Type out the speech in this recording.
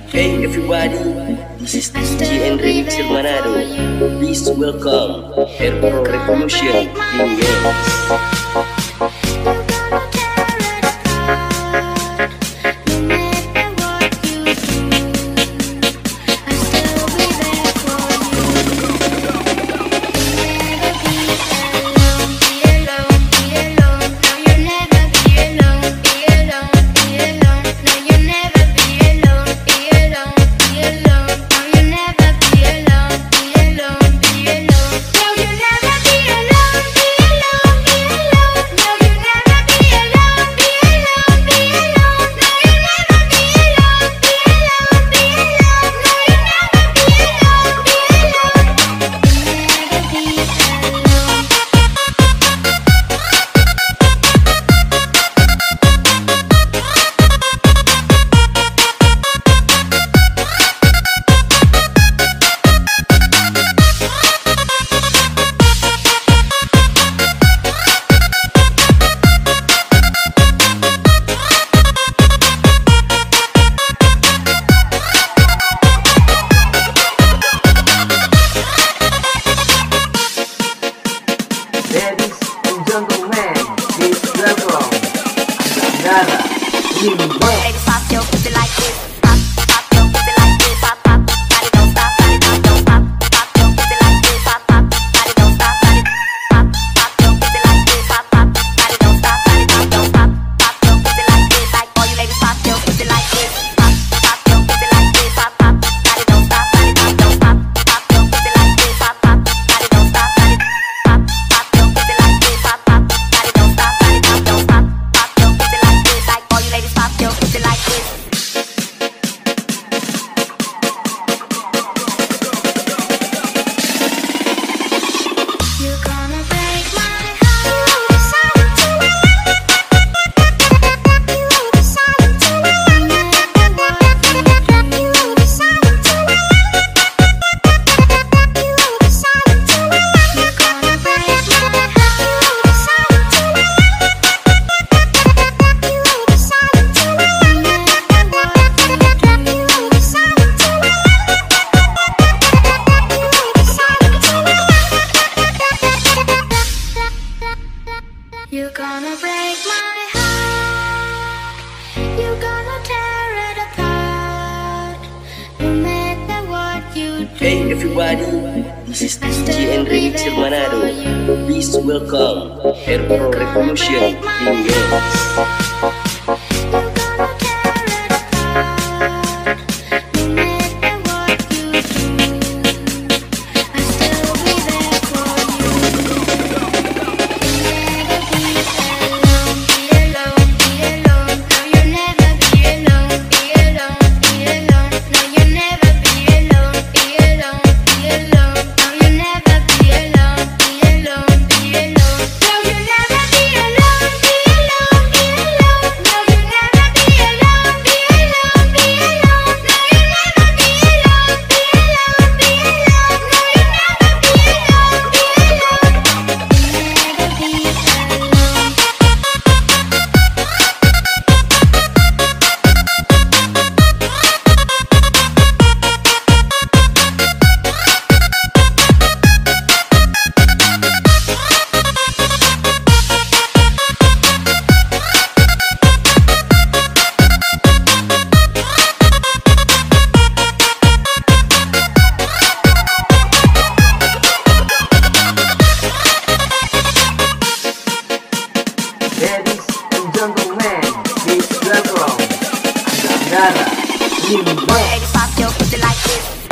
Hey everybody, this is DJ and Rachel Manado. Please welcome Air Pro Revolution Remix. Ladies, pop your pussy like this. Pop, pop your pussy like this. Pop, pop, body don't stop, body don't stop. Pop your pussy like this. Pop, pop, body don't stop, body. Pop, pop your pussy like this. Pop, pop, body don't stop, body don't stop. Pop your pussy like this. Like all you ladies, pop your pussy like this. Pop, pop your pussy like this. Pop, pop, body don't stop, body don't stop. Pop your pussy like this. Pop, pop, body don't stop, body. Pop, pop your pussy like this. Pop, pop, body don't stop, body don't stop. Pop your pussy like this. Like all you ladies, pop your pussy like this. You're gonna break my heart. You decided to You decided to You decided to You decided to You're gonna break my heart. You decided to You decided to You're gonna break my heart. You're gonna tear it apart. No matter what you do. Hey everybody, this is DJ and Rachel Manado. Please welcome Air Pro Revolution Remix. Ladies and gentlemen, please welcome Membuat. Ladies, pop your pussy like this.